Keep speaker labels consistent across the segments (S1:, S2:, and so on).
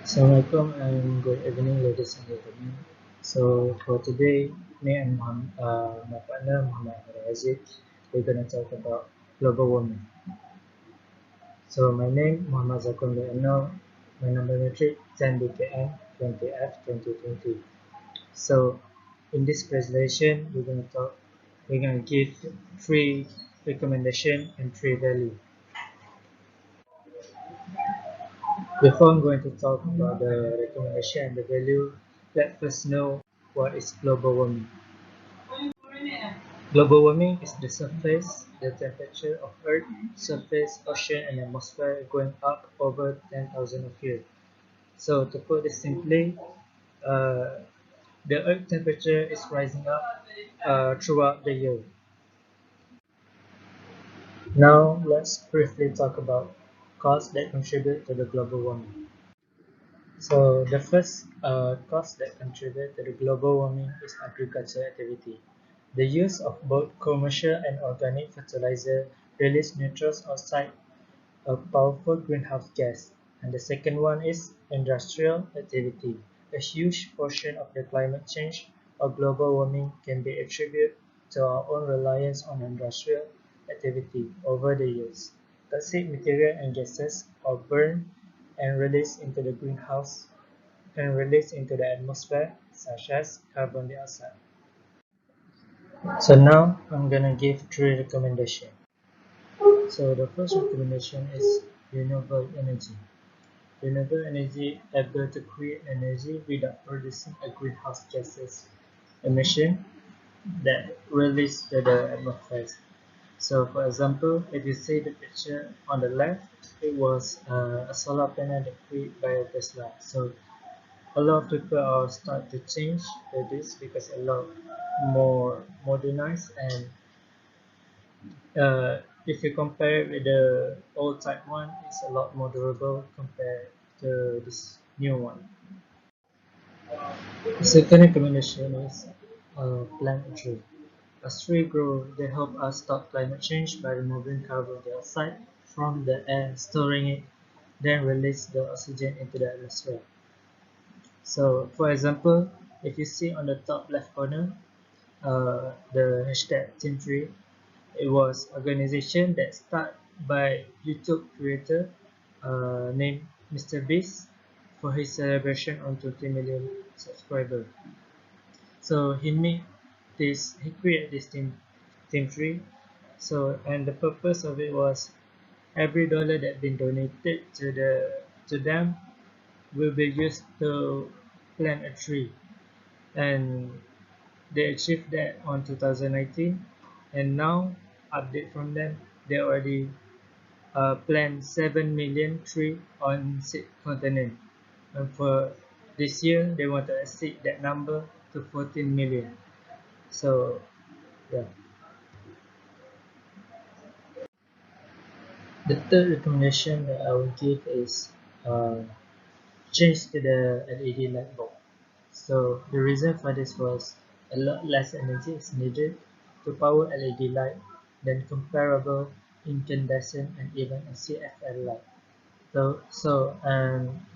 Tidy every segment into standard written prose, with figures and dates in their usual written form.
S1: Assalamualaikum and good evening, ladies and gentlemen. So for today, me and my partner Muhammad Aziz, we're gonna talk about global warming. So my name Muhammad Zakwan, my number metric 10 BKM 20F 2020. So in this presentation, we're gonna give three recommendation and three value. Before I'm going to talk about the recommendation and the value, let's first know what is global warming. Global warming is the temperature of Earth, surface, ocean, and atmosphere going up over 10,000 of years. So to put this simply, uh, the Earth temperature is rising up throughout the year. Now let's briefly talk about causes that contribute to the global warming. So the first cause that contribute to the global warming is agricultural activity. The use of both commercial and organic fertilizer release neutrons outside a powerful greenhouse gas. And the second one is industrial activity. A huge portion of the climate change or global warming can be attributed to our own reliance on industrial activity over the years. Toxic material and gases are burned and released into the greenhouse and released into the atmosphere, such as carbon dioxide. So now I'm gonna give three recommendations. So the first recommendation is renewable energy. Renewable energy able to create energy without producing a greenhouse gases emission that release to the atmosphere. So for example, if you see the picture on the left, it was a solar panel that created by Tesla. So a lot of people are start to change to this because a lot more modernized and if you compare it with the old type one, it's a lot more durable compared to this new one. The second recommendation is plant a tree. As trees grow, they help us stop climate change by removing carbon dioxide from the air, storing it, then release the oxygen into the atmosphere. So, for example, if you see on the top left corner, the hashtag Team Tree, it was organization that started by YouTube creator named Mr. Beast for his celebration on 20 million subscribers. So he created this team tree. So and the purpose of it was every dollar that been donated to them will be used to plant a tree, and they achieved that on 2019, and now update from them they already plant 7 million tree on 6 continents, and for this year they want to exceed that number to 14 million. So yeah. The third recommendation that I will give is uh, change to the LED light bulb. So the reason for this was a lot less energy is needed to power LED light than comparable incandescent and even a CFL light.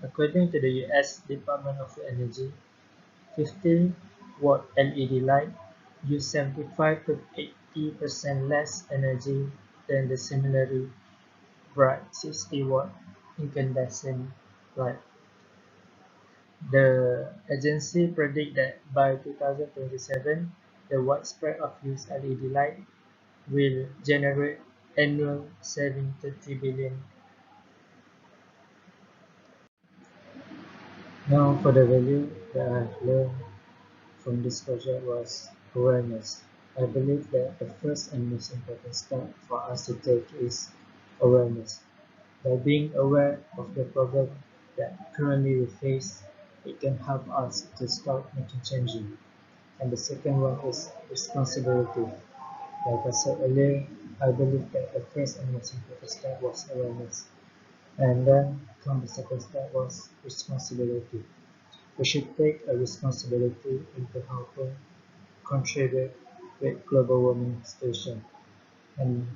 S1: According to the US Department of Energy, 50-watt LED light use 75 to 80% less energy than the similarly bright 60-watt incandescent light. The agency predicts that by 2027, the widespread of use LED light will generate annual saving 30 billion. Now for the value that I've learned from this project was awareness. I believe that the first and most important step for us to take is awareness. By being aware of the problem that currently we face, it can help us to start making changes. And the second one is responsibility. Like I said earlier, I believe that the first and most important step was awareness. And then come the second step was responsibility. We should take a responsibility into helping contribute with global warming situation. And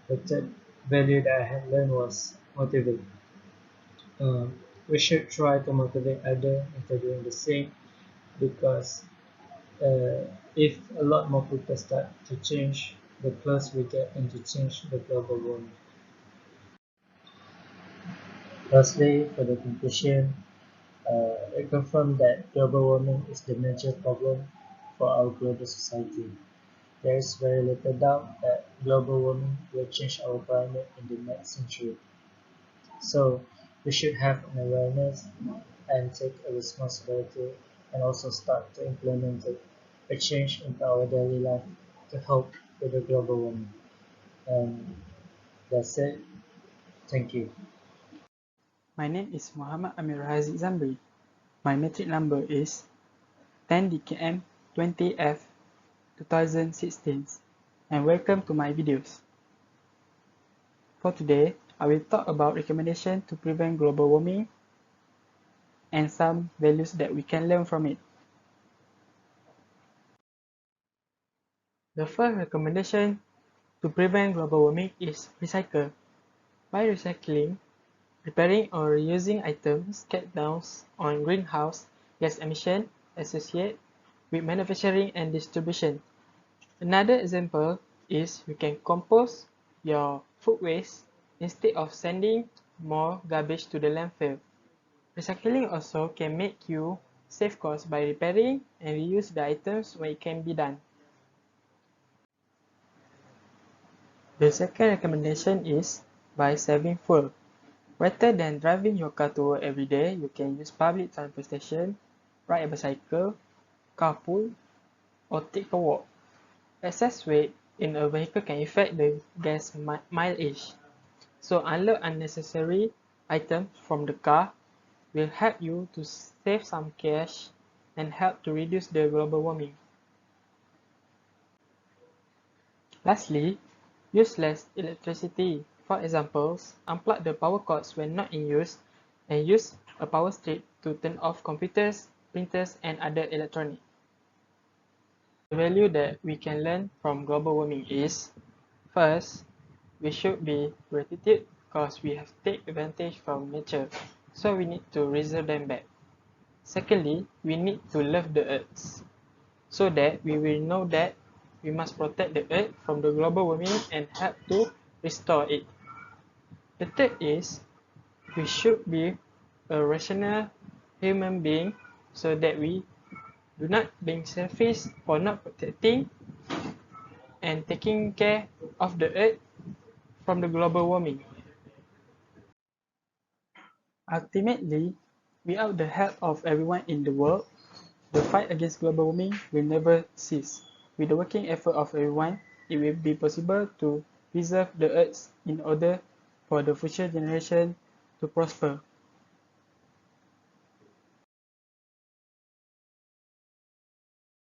S1: the third value that I had learned was motivate. We should try to motivate others into doing the same because if a lot more people start to change, the closer we get into change the global warming. Lastly, for the conclusion, it confirmed that global warming is the major problem for our global society. There is very little doubt that global warming will change our climate in the next century. So we should have an awareness and take a responsibility and also start to implement it, a change into our daily life to help with the global warming. And that's it. Thank you.
S2: My name is Muhammad Amirul Zambri. My metric number is 10DKM 20F 2016 and welcome to my videos. For today, I will talk about recommendations to prevent global warming and some values that we can learn from it. The first recommendation to prevent global warming is recycle. By recycling, repairing or reusing items cut down on greenhouse gas emission associated with manufacturing and distribution. Another example is you can compost your food waste instead of sending more garbage to the landfill. Recycling also can make you save costs by repairing and reuse the items when it can be done. The second recommendation is by saving fuel. Rather than driving your car to work every day, you can use public transportation, ride a bicycle, carpool, or take a walk. Excess weight in a vehicle can affect the gas mileage. So unload unnecessary items from the car will help you to save some cash and help to reduce the global warming. Lastly, use less electricity. For example, unplug the power cords when not in use and use a power strip to turn off computers, printers, and other electronics. The value that we can learn from global warming is, first, we should be gratitude because we have take advantage from nature, so we need to reserve them back. Secondly, we need to love the earth, so that we will know that we must protect the earth from the global warming and help to restore it. The third is, we should be a rational human being so that we do not being selfish for not protecting and taking care of the earth from the global warming. Ultimately, without the help of everyone in the world, the fight against global warming will never cease. With the working effort of everyone, it will be possible to preserve the earth in order for the future generation to prosper.